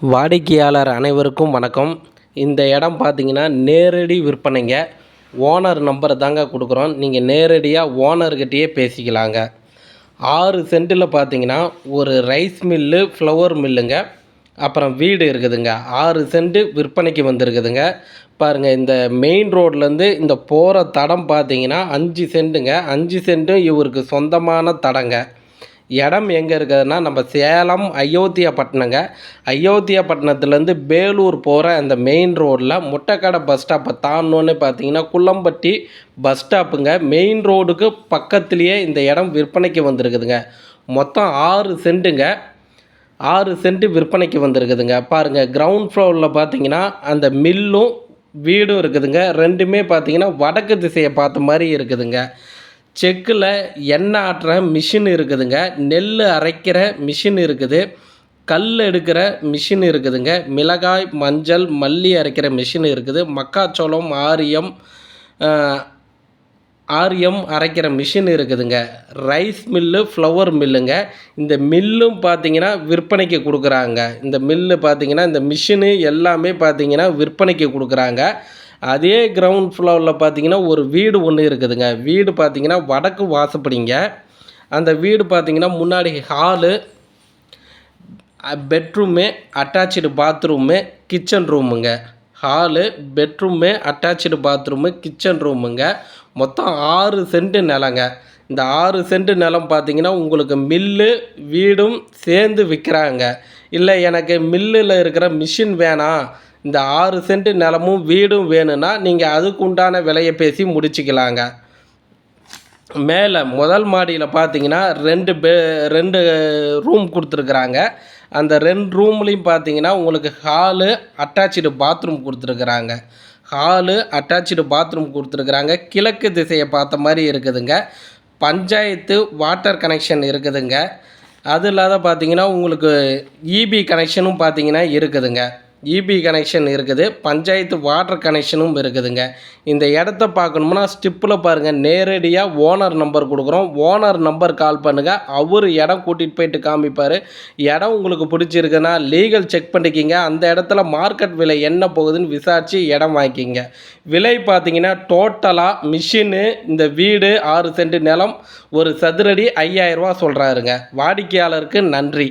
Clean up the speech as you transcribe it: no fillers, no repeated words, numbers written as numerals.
வாடிக்கையாளர் அனைவருக்கும் வணக்கம். இந்த இடம் பார்த்தீங்கன்னா நேரடி விற்பனைங்க. ஓனர் நம்பர் தாங்க கொடுக்குறோம். நீங்கள் நேரடியாக ஓனர்கிட்டயே பேசிக்கலாங்க. 6 சென்ட்டில் பார்த்தீங்கன்னா ஒரு ரைஸ் மில்லு, ஃப்ளவர் மில்லுங்க, அப்புறம் வீடு இருக்குதுங்க. 6 சென்ட்டு விற்பனைக்கு வந்திருக்குதுங்க. பாருங்கள், இந்த மெயின் ரோட்லேருந்து இந்த போகிற தடம் பார்த்தீங்கன்னா 5 சென்ட்டுங்க. 5 சென்ட்டும் இவருக்கு சொந்தமான தடங்க. இடம் எங்கே இருக்குதுன்னா நம்ம சேலம் அயோத்தியாப்பட்டினங்க. அயோத்தியாப்பட்டினத்துலேருந்து பேலூர் போகிற அந்த மெயின் ரோடில் முட்டைக்கடை பஸ் ஸ்டாப்பை தாண்டினோன்னே பார்த்தீங்கன்னா குள்ளம்பட்டி பஸ் ஸ்டாப்புங்க. மெயின் ரோடுக்கு பக்கத்துலேயே இந்த இடம் விற்பனைக்கு வந்திருக்குதுங்க. மொத்தம் 6 சென்ட்டுங்க. 6 சென்ட்டு விற்பனைக்கு வந்திருக்குதுங்க. பாருங்கள், கிரவுண்ட் ஃப்ளோரில் பார்த்தீங்கன்னா அந்த மில்லும் வீடும் இருக்குதுங்க. ரெண்டுமே பார்த்தீங்கன்னா வடக்கு திசையை பார்த்த மாதிரி இருக்குதுங்க. செக்கில் எண்ணெய் ஆட்டுற மிஷின் இருக்குதுங்க. நெல் அரைக்கிற மிஷின் இருக்குது. கல் எடுக்கிற மிஷின் இருக்குதுங்க. மிளகாய், மஞ்சள், மல்லி அரைக்கிற மிஷின் இருக்குது. மக்காச்சோளம், ஆரியம் அரைக்கிற மிஷின் இருக்குதுங்க. ரைஸ் மில்லு, ஃப்ளவர் மில்லுங்க. இந்த மில்லும் பார்த்தீங்கன்னா விற்பனைக்கு கொடுக்குறாங்க. இந்த மில்லு பார்த்தீங்கன்னா இந்த மிஷினு எல்லாமே பார்த்தீங்கன்னா விற்பனைக்கு கொடுக்குறாங்க. அதே கிரவுண்ட் ஃப்ளோரில் பார்த்தீங்கன்னா ஒரு வீடு ஒன்று இருக்குதுங்க. வீடு பார்த்தீங்கன்னா வடக்கு வாசப்படிங்க. அந்த வீடு பார்த்தீங்கன்னா முன்னாடி hall, bedroom, attach bathroom, kitchen ரூமுங்க. Hall, bedroom, attach bathroom, kitchen ரூமுங்க. மொத்தம் 6 சென்ட்டு நிலங்க. இந்த 6 சென்ட்டு நிலம் பார்த்தீங்கன்னா உங்களுக்கு மில்லு, வீடும் சேர்ந்து விற்கிறாங்க. இல்லை, எனக்கு மில்லில் இருக்கிற மிஷின் வேணாம், இந்த 6 சென்ட்டு நிலமும் வீடும் வேணும்னா நீங்கள் அதுக்கு உண்டான விலையை பேசி முடிச்சுக்கலாங்க. மேலே முதல் மாடியில் பார்த்தீங்கன்னா 2 ரூம் கொடுத்துருக்குறாங்க. அந்த 2 ரூம்லேயும் பார்த்தீங்கன்னா உங்களுக்கு ஹாலு, அட்டாச்சு பாத்ரூம் கொடுத்துருக்குறாங்க. ஹாலு, அட்டாச்சு பாத்ரூம் கொடுத்துருக்குறாங்க. கிழக்கு திசையை பார்த்த மாதிரி இருக்குதுங்க. பஞ்சாயத்து வாட்டர் கனெக்ஷன் இருக்குதுங்க. அது இல்லாத பார்த்தீங்கன்னா உங்களுக்கு இபி கனெக்ஷனும் பார்த்தீங்கன்னா இருக்குதுங்க. இபி கனெக்ஷன் இருக்குது. பஞ்சாயத்து வாட்டர் கனெக்ஷனும் இருக்குதுங்க. இந்த இடத்த பார்க்கணும்னா ஸ்டிப்பில் பாருங்கள், நேரடியாக ஓனர் நம்பர் கொடுக்குறோம். ஓனர் நம்பர் கால் பண்ணுங்கள். அவர் இடம் கூட்டிகிட்டு போயிட்டு காமிப்பார். இடம் உங்களுக்கு பிடிச்சிருக்குன்னா லீகல் செக் பண்ணிக்கிங்க. அந்த இடத்துல மார்க்கெட் விலை என்ன போகுதுன்னு விசாரித்து இடம் வாங்கிக்கிங்க. விலை பார்த்தீங்கன்னா டோட்டலாக மிஷினு, இந்த வீடு, 6 சென்ட் நிலம், ஒரு சதுரடி 5000 ரூபா சொல்கிறாருங்க. வாடிக்கையாளருக்கு நன்றி.